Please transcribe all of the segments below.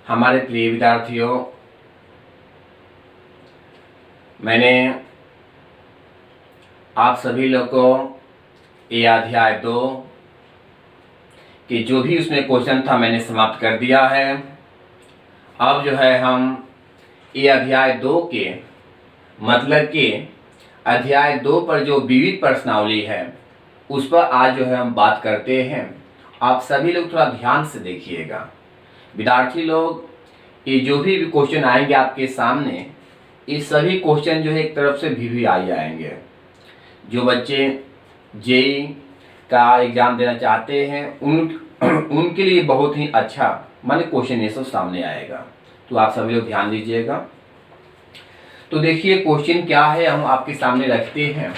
हमारे प्रिय विद्यार्थियों, मैंने आप सभी लोग को ये अध्याय 2 कि जो भी उसमें क्वेश्चन था मैंने समाप्त कर दिया है। अब जो है हम ये अध्याय 2 के मतलब कि अध्याय 2 पर जो विविध प्रश्नावली है उस पर आज जो है हम बात करते हैं। आप सभी लोग थोड़ा ध्यान से देखिएगा। विद्यार्थी लोग, ये जो भी क्वेश्चन आएंगे आपके सामने, ये सभी क्वेश्चन जो है एक तरफ से VVI आएंगे। जो बच्चे जेई का एग्ज़ाम देना चाहते हैं उनके लिए बहुत ही अच्छा माने क्वेश्चन ये सब सामने आएगा। तो आप सभी लोग ध्यान दीजिएगा। तो देखिए क्वेश्चन क्या है हम आपके सामने रखते हैं।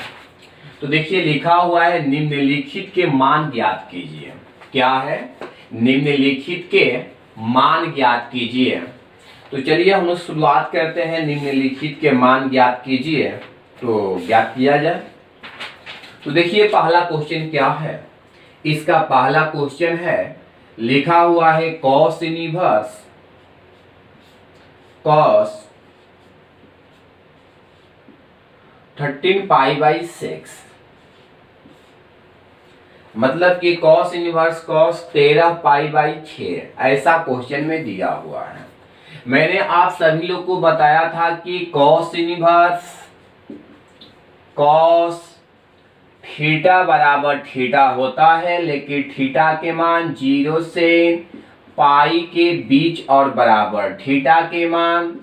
तो देखिए लिखा हुआ है निम्नलिखित के मान ज्ञात कीजिए। क्या है? निम्नलिखित के मान ज्ञात कीजिए। तो चलिए हम लोग शुरुआत करते हैं। निम्नलिखित के मान ज्ञात कीजिए, तो ज्ञात किया जाए। तो देखिए पहला क्वेश्चन क्या है। इसका पहला क्वेश्चन है, लिखा हुआ है cos इनवर्स cos 13π/6, मतलब कि cos इनवर्स cos 13π/6 ऐसा क्वेश्चन में दिया हुआ है। मैंने आप सभी लोग को बताया था कि cos इनवर्स cos थीटा बराबर थीटा होता है, लेकिन थीटा के मान 0 से पाई के बीच और बराबर, थीटा के मान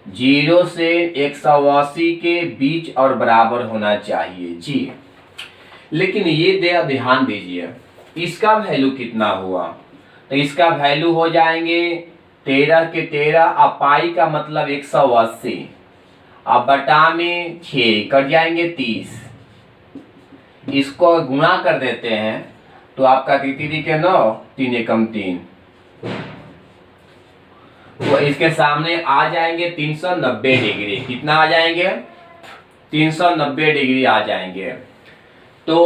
0 से 180 के बीच और बराबर होना चाहिए जी। लेकिन ये ध्यान दीजिए, इसका वैल्यू कितना हुआ। तो इसका वैल्यू हो जाएंगे 13 के 13, अब पाई का मतलब 180, अब बटा में 6 कट जाएंगे 30। इसको गुणा कर देते हैं तो आपका 3 के 9, 3 एकम 3, तो इसके सामने आ जाएंगे 390 डिग्री। कितना आ जाएंगे? 390 डिग्री आ जाएंगे। तो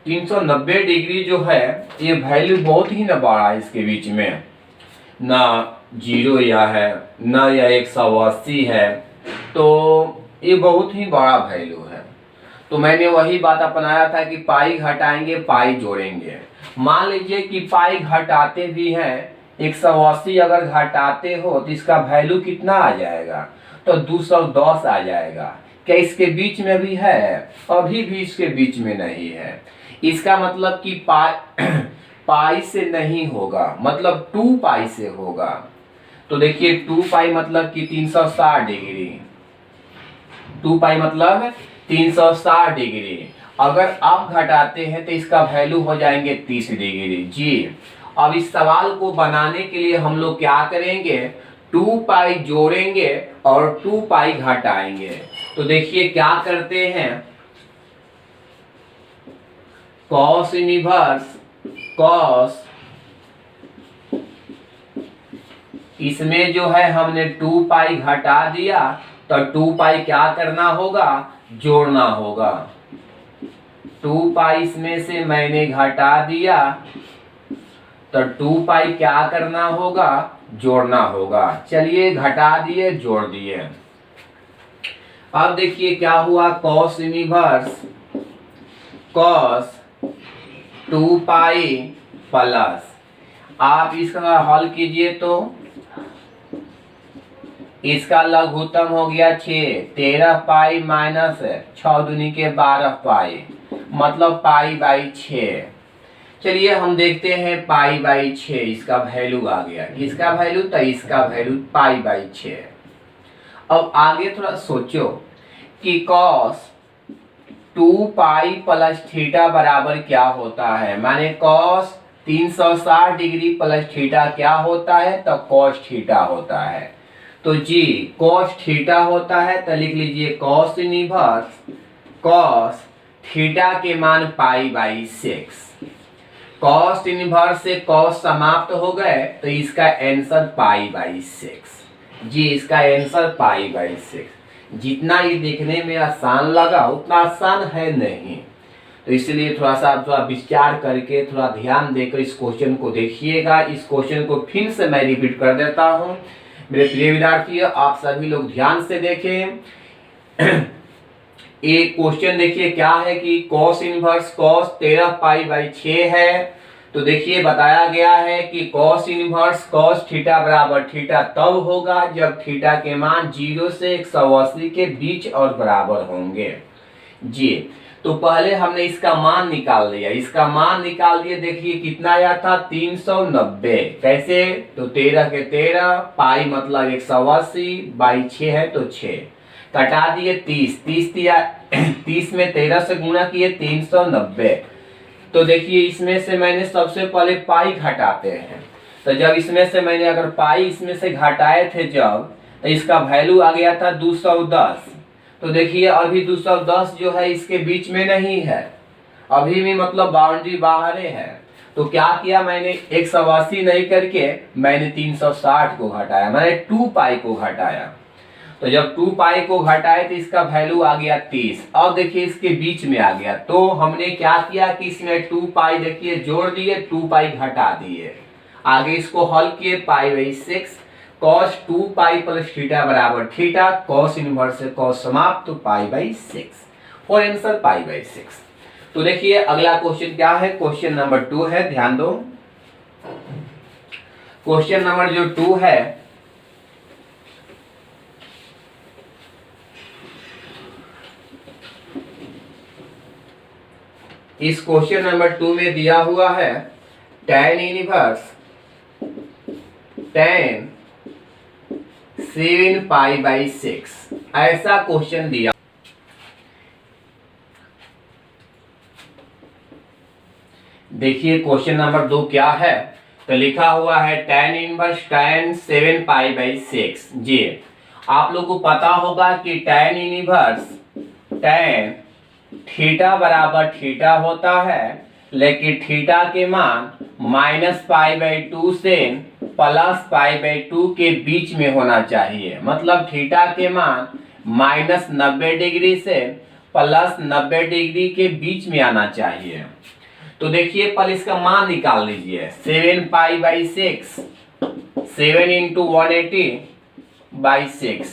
390 डिग्री जो है ये वैल्यू बहुत ही न बड़ा है, इसके बीच में ना 0 या है ना या 180 है, तो ये बहुत ही बड़ा वैल्यू है। तो मैंने वही बात अपनाया था कि पाई घटाएंगे पाई जोड़ेंगे। मान लीजिए कि पाई घटाते भी हैं, 180 अगर घटाते हो तो इसका वैल्यू कितना आ जाएगा? तो 210 आ जाएगा। क्या इसके बीच में भी है? अभी भी इसके बीच में नहीं है। इसका मतलब कि पाई से नहीं होगा, मतलब 2 पाई से होगा। तो देखिए 2 पाई मतलब कि 360 डिग्री, 2 पाई मतलब 360 डिग्री। अगर आप घटाते हैं तो इसका वैल्यू हो जाएंगे 30 डिग्री जी। अब इस सवाल को बनाने के लिए हम लोग क्या करेंगे, 2 पाई जोड़ेंगे और 2 पाई घटाएंगे। तो देखिए क्या करते हैं, cos इनवर्स cos, इसमें जो है हमने 2 पाई घटा दिया, तो 2 पाई क्या करना होगा? जोड़ना होगा। 2 पाई इसमें से मैंने घटा दिया, तो 2 पाई क्या करना होगा? जोड़ना होगा। चलिए घटा दिए जोड़ दिए। अब देखिए क्या हुआ, cos inverse cos 2 pi plus, आप इसका हल कीजिए तो इसका लघुत्तम हो गया 6, 13 पाई माइनस 6 दूनी के 12 पाई, मतलब π/6। चलिए हम देखते हैं π/6, इसका वैल्यू आ गया। इसका वैल्यू तो इसका वैल्यू π/6। अब आगे थोड़ा सोचो कि cos 2 पाई प्लस थीटा बराबर क्या होता है। माने cos 360 डिग्री प्लस थीटा क्या होता है? तो cos थीटा होता है। तो जी cos थीटा होता है, तो लिख लीजिए cos इनवर्स cos थीटा के मान π/6। cos इनवर्स से cos समाप्त हो गए, तो इसका आंसर π/6 जी। इसका आंसर π/6। जितना ये देखने में आसान लगा उतना आसान है नहीं। तो इसलिए थोड़ा सा आप थोड़ा विचार करके थोड़ा ध्यान देकर इस क्वेश्चन को देखिएगा। इस क्वेश्चन को फिर से मैं रिपीट कर देता हूँ। मेरे प्रिय विद्यार्थियों, आप सभी लोग ध्यान से देखें। ये क्वेश्चन देखिए क्या है कि cos इनवर्स cos 13π/6 है। तो देखिए बताया गया है कि cos इनवर्स cos थीटा बराबर थीटा तब होगा जब थीटा के मान 0 से 180 के बीच और बराबर होंगे जी। तो पहले हमने इसका मान निकाल लिया, इसका मान निकाल दिए। देखिए कितना आया था 390। कैसे? तो 13 के 13 पाई मतलब 180/6 है तो 6 कटा दिए 30 दिया 30 में 13 से गुणा किए 390। तो देखिए इसमें से मैंने सबसे पहले पाई घटाते हैं। तो जब इसमें से मैंने अगर पाई इसमें से घटाए थे जब, तो इसका वैल्यू आ गया था 210। तो देखिए अभी 210 जो है इसके बीच में नहीं है, अभी भी मतलब बाउंड्री बाहर है। तो क्या किया मैंने 180 नहीं करके मैंने 360 को घटाया, मैंने 2 पाई को घटाया। तो जब 2 पाई को घटाए तो इसका वैल्यू आ गया 30। अब देखिए इसके बीच में आ गया, तो हमने क्या किया कि इसमें 2 पाई देखिए जोड़ दिए, 2 पाई घटा दिए, आगे इसको हल किए π/6 cos 2 पाई प्लस थीटा बराबर थीटा, cos इनवर्स से cos समाप्त तो π/6 और आंसर π/6। तो देखिए अगला क्वेश्चन क्या है, क्वेश्चन नंबर 2 है, ध्यान दो। क्वेश्चन नंबर जो 2 है, इस क्वेश्चन नंबर 2 में दिया हुआ है tan इनवर्स tan 7π/6 ऐसा क्वेश्चन दिया। देखिए क्वेश्चन नंबर 2 क्या है, तो लिखा हुआ है tan इनवर्स tan 7π/6 जी। आप लोग को पता होगा कि tan इनवर्स tan थीटा बराबर थीटा होता है, लेकिन थीटा के मान -π/2 से +π/2 के बीच में होना चाहिए। मतलब थीटा के मान -90 डिग्री से +90 डिग्री के बीच में आना चाहिए। तो देखिए पहले इसका मान निकाल लीजिए, 7π/6 7 × 180/6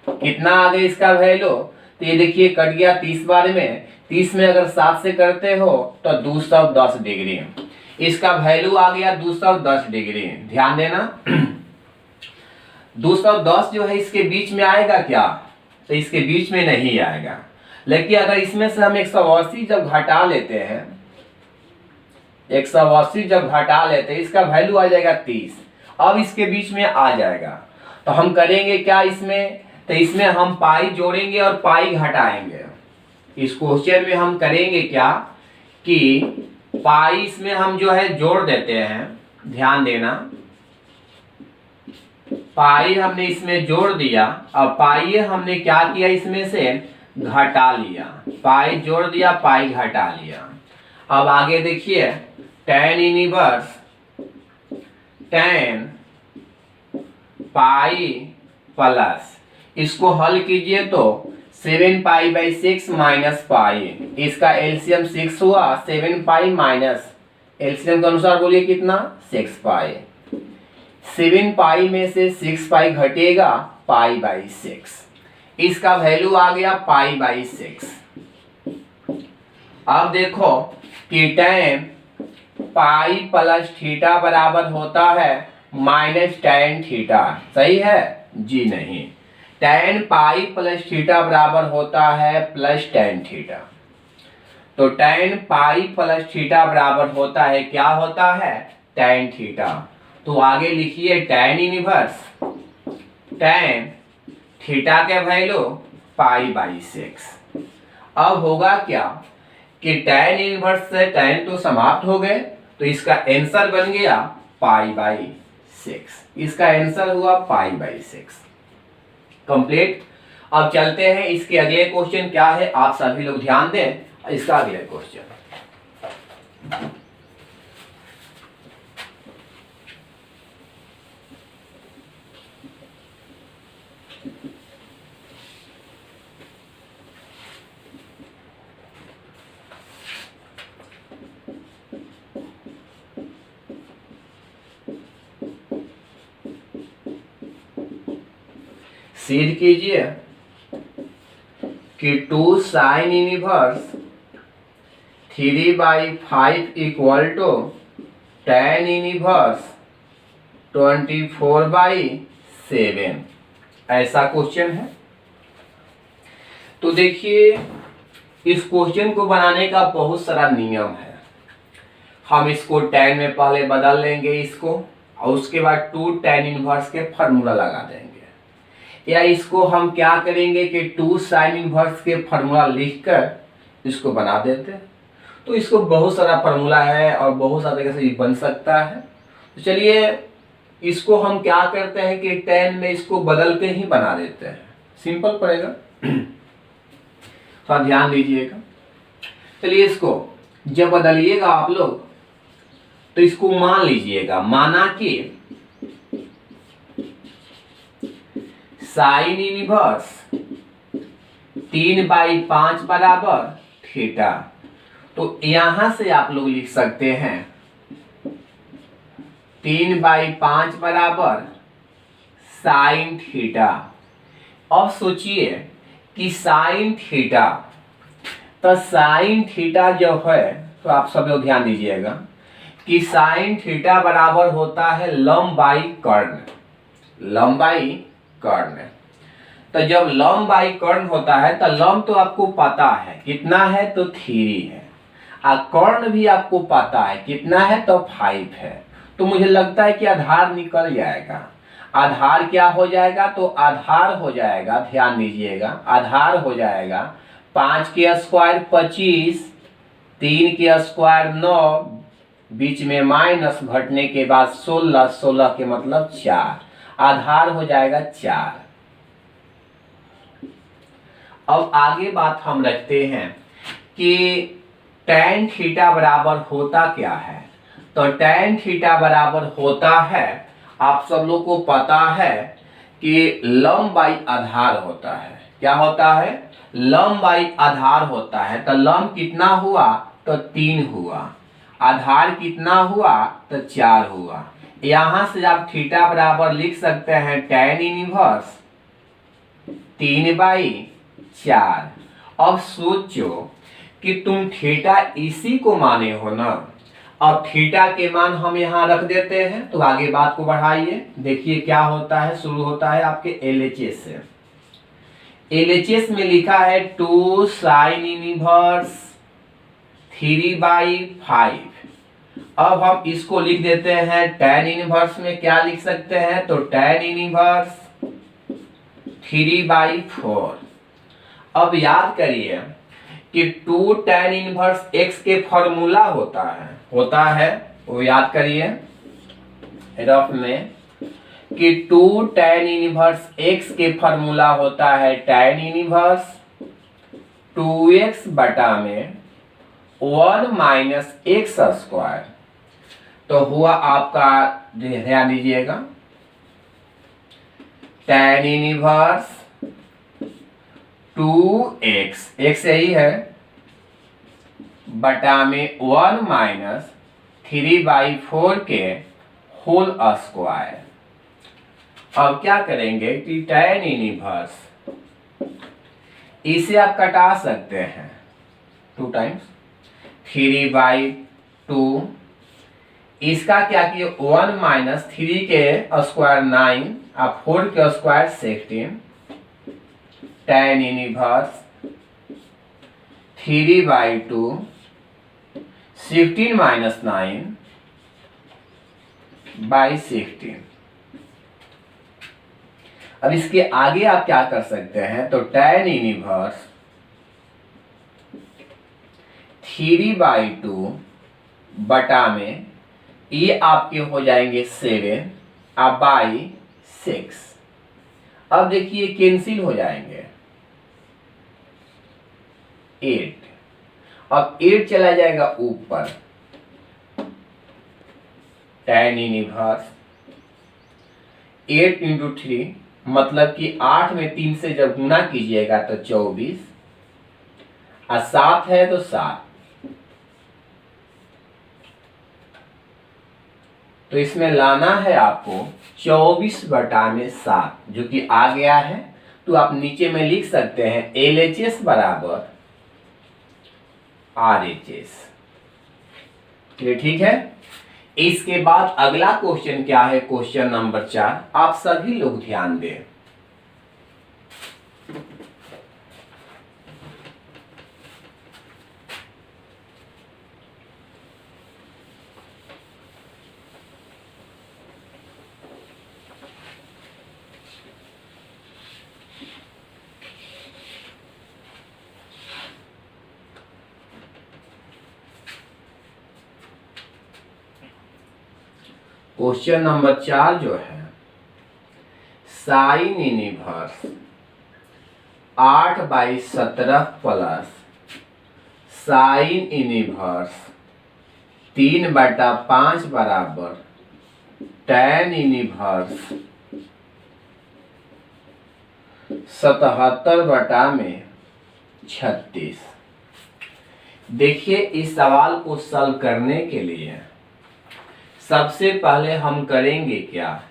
कितना आ गया इसका वैल्यू। तो ये देखिए कट गया 30 बार में, 30 में अगर 7 से करते हो तो 210 डिग्री, इसका वैल्यू आ गया 210 डिग्री। ध्यान देना 210 जो है इसके बीच में आएगा क्या, तो इसके बीच में नहीं आएगा। लेकिन अगर इसमें से हम 180 जब घटा लेते हैं, 180 जब घटा लेते हैं इसका वैल्यू आ जाएगा 30। अब इसके बीच में आ जाएगा, तो हम करेंगे क्या इसमें, तो इसमें हम पाई जोड़ेंगे और पाई घटाएंगे। इस क्वेश्चन में हम करेंगे क्या कि पाई इसमें हम जो है जोड़ देते हैं, ध्यान देना पाई हमने इसमें जोड़ दिया। अब पाई हमने क्या किया इसमें से घटा लिया, पाई जोड़ दिया पाई घटा लिया। अब आगे देखिए tan inverse tan pi plus, इसको हल कीजिए तो 7π/6 माइनस पाई, इसका एलसीएम 6 हुआ, 7π माइनस एलसीएम के अनुसार बोलिए कितना 6π। 7π में से 6π घटेगा π/6, इसका वैल्यू आ गया π/6। अब देखो कि tan पाई प्लस थीटा बराबर होता है माइनस tan थीटा, सही है जी नहीं, tan पाई प्लस थीटा बराबर होता है प्लस tan थीटा। तो tan पाई प्लस थीटा बराबर होता है, क्या होता है tan थीटा। तो आगे लिखिए tan इनवर्स tan थीटा के वैल्यू π/6। अब होगा क्या कि tan इनवर्स से tan तो समाप्त हो गए, तो इसका आंसर बन गया π/6, इसका आंसर हुआ π/6 कंप्लीट। अब चलते हैं इसके अगले क्वेश्चन क्या है, आप सभी लोग ध्यान दें इसका अगले क्वेश्चन। सिद्ध कीजिए कि 2 sine inverse 3/5 equal to tan inverse 24/7। ऐसा क्वेश्चन है। तो देखिए, इस क्वेश्चन को बनाने का बहुत सारा नियम है। हम इसको tan में पहले बदल लेंगे इसको, और उसके बाद 2 tan इनवर्स के फार्मूला लगा देंगे। या इसको हम क्या करेंगे कि 2 साइन इनवर्स के फार्मूला लिखकर इसको बना देते हैं। तो इसको बहुत सारा फार्मूला है और बहुत सारे तरीके से बन सकता है। तो चलिए, इसको हम क्या करते हैं कि tan में इसको बदल के ही बना देते हैं। सिंपल पड़ेगा। थोड़ा ध्यान दीजिएगा। चलिए, इसको जब बदलिएगा आप लोग तो इसको मान लीजिएगा, माना कि साइन इनवर्स 3/5 बराबर थीटा। तो यहां से आप लोग लिख सकते हैं 3/5 बराबर साइन थीटा। अब सोचिए कि साइन थीटा, तो साइन थीटा जो है, तो आप सब लोग ध्यान दीजिएगा कि साइन थीटा बराबर होता है लंब बाई कर्ण। लंब बाई कर्ण। तो जब लंब बाई कर्ण होता है तो लंब तो आपको पता है कितना है, तो 3 है। और कर्ण भी आपको पता है कितना है, तो 5 है। तो मुझे लगता है कि आधार निकल जाएगा। आधार क्या हो जाएगा, तो आधार हो जाएगा, ध्यान दीजिएगा, आधार हो जाएगा 5 के स्क्वायर 25, 3 के स्क्वायर 9, बीच में माइनस घटने के बाद 16, 16 के मतलब 4, आधार हो जाएगा 4। अब आगे बात हम रखते हैं कि tan थीटा बराबर होता क्या है। तो tan थीटा बराबर होता है, आप सब लोग को पता है कि लंब बाई आधार होता है। क्या होता है, लंब बाई आधार होता है। तो लंब कितना हुआ, तो 3 हुआ। आधार कितना हुआ, तो 4 हुआ। यहां से आप थीटा बराबर लिख सकते हैं tan इनवर्स 3/4। अब सोचो कि तुम थीटा इसी को माने हो ना। अब थीटा के मान हम यहाँ रख देते हैं। तो आगे बात को बढ़ाइए, देखिए क्या होता है। शुरू होता है आपके LHS से। LHS में लिखा है 2 साइन इनवर्स 3/5। अब हम इसको लिख देते हैं tan इनवर्स में। क्या लिख सकते हैं, तो tan इनवर्स 3/4। अब याद करिए कि 2 tan इनवर्स x के फॉर्मूला होता है, वो याद करिए रफ में कि 2 tan इनवर्स x के फॉर्मूला होता है tan इनवर्स 2x बटा में 1 माइनस एक्स स्क्वायर। तो हुआ आपका, ध्यान दीजिएगा, tan इनवर्स 2x, x यही है, बटा में 1 माइनस 3/4 के होल स्क्वायर। अब क्या करेंगे कि tan इनवर्स, इसे आप कटा सकते हैं 2 टाइम्स 3/2। इसका क्या किए, 1 माइनस 3 के स्क्वायर 9 और 4 के स्क्वायर 16। tan inverse 3/2 16 minus 9/16। अब इसके आगे आप क्या कर सकते हैं, तो tan इनवर्स 3/2 बटा में ये आपके हो जाएंगे 7 और बाई 6। अब देखिए कैंसिल हो जाएंगे 8। अब 8 चला जाएगा ऊपर, tan इनवर्स 8 इंटू 3 मतलब कि 8 में 3 से जब गुना कीजिएगा तो 24, और 7 है तो 7। तो इसमें लाना है आपको 24/7 जो कि आ गया है। तो आप नीचे में लिख सकते हैं LHS बराबर RHS। ये ठीक है। इसके बाद अगला क्वेश्चन क्या है, क्वेश्चन नंबर 4। आप सभी लोग ध्यान दें। क्वेश्चन नंबर 4 जो है, sine inverse 8/17 plus sine inverse 3/5 बराबर tan इनवर्स 77/36। देखिए, इस सवाल को सॉल्व करने के लिए सबसे पहले हम करेंगे क्या,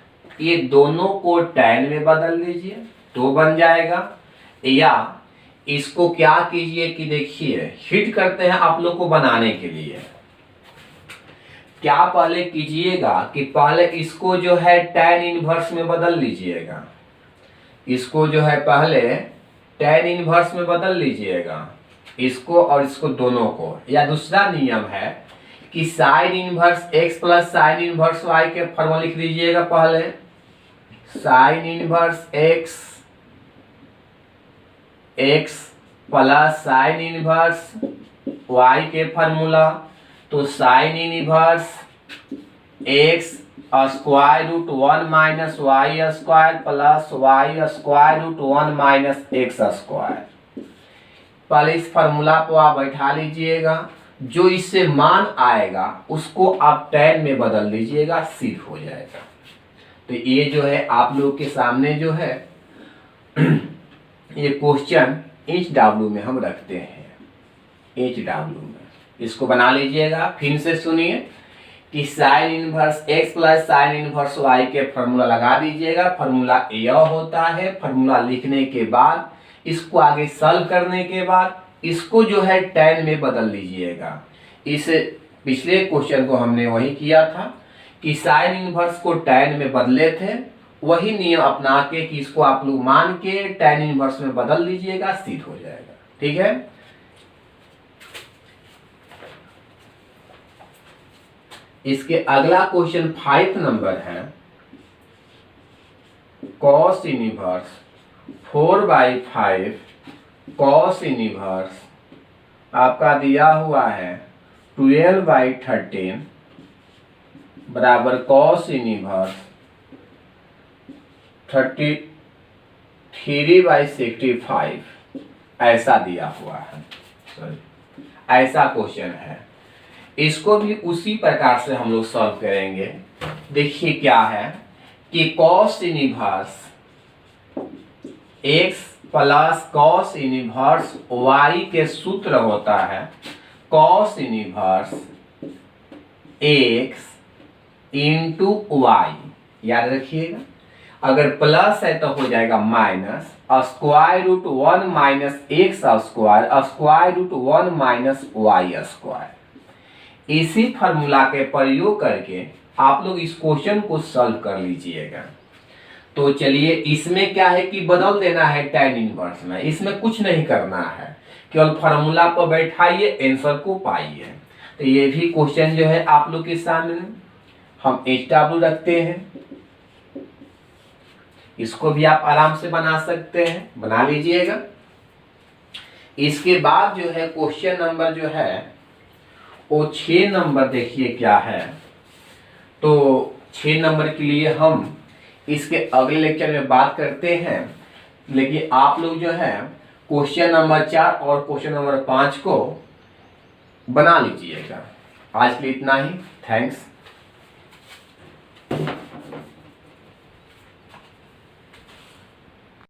ये दोनों को tan में बदल लीजिए तो बन जाएगा, या इसको क्या कीजिए कि देखिए हिट करते हैं आप लोग को बनाने के लिए। क्या पहले कीजिएगा कि पहले इसको जो है tan इनवर्स में बदल लीजिएगा, इसको जो है पहले tan इनवर्स में बदल लीजिएगा, इसको और इसको दोनों को। या दूसरा नियम है कि sine inverse x plus sine inverse y के फॉर्मूला लिख दीजिएगा। पहले sine inverse x plus sine inverse y के फॉर्मूला, तो sine inverse x square root 1 minus y square plus y square root 1 minus x square. पहले इस formula को आप बैठा लीजिएगा, जो इससे मान आएगा उसको आप tan में बदल लीजिएगा, सिद्ध हो जाएगा। तो ये जो है आप लोग के सामने जो है ये क्वेश्चन HW में हम रखते हैं, HW में इसको बना लीजिएगा। फिर से सुनिए कि sine inverse x plus sine inverse y के फॉर्मूला लगा दीजिएगा। फॉर्मूला यह होता है। फॉर्मूला लिखने के बाद इसको आगे सॉल्व करने के बाद इसको जो है tan में बदल लीजिएगा। इस पिछले क्वेश्चन को हमने वही किया था कि साइन इनवर्स को tan में बदले थे, वही नियम अपना के कि इसको आप लोग मान के tan इनवर्स में बदल लीजिएगा, सिद्ध हो जाएगा। ठीक है। इसके अगला क्वेश्चन 5 नंबर है, cos इनवर्स 4/5 cos इनवर्स आपका दिया हुआ है 12/13 बराबर cos इनवर्स 33/65 ऐसा दिया हुआ है। ऐसा क्वेश्चन है। इसको भी उसी प्रकार से हम लोग सॉल्व करेंगे। देखिए क्या है कि cos inverse x plus cos inverse y के सूत्र होता है cos inverse x into y। याद रखिएगा, अगर प्लस है तो हो जाएगा minus square root 1 minus x square square root 1 minus y square. इसी फॉर्मूला के प्रयोग करके आप लोग इस क्वेश्चन को सॉल्व कर लीजिएगा। तो चलिए, इसमें क्या है कि बदल देना है tan इनवर्स में, इसमें कुछ नहीं करना है, केवल फॉर्मूला पर बैठाइए, आंसर को पाइए। तो ये भी क्वेश्चन जो है आप लोग के सामने हम HW रखते हैं, इसको भी आप आराम से बना सकते हैं, बना लीजिएगा। इसके बाद जो है क्वेश्चन नंबर जो है वो 6 नंबर देखिए क्या है। तो 6 नंबर के लिए हम इसके अगले लेक्चर में बात करते हैं, लेकिन आप लोग जो है क्वेश्चन नंबर 4 और क्वेश्चन नंबर 5 को बना लीजिएगा। आज के लिए इतना ही। थैंक्स।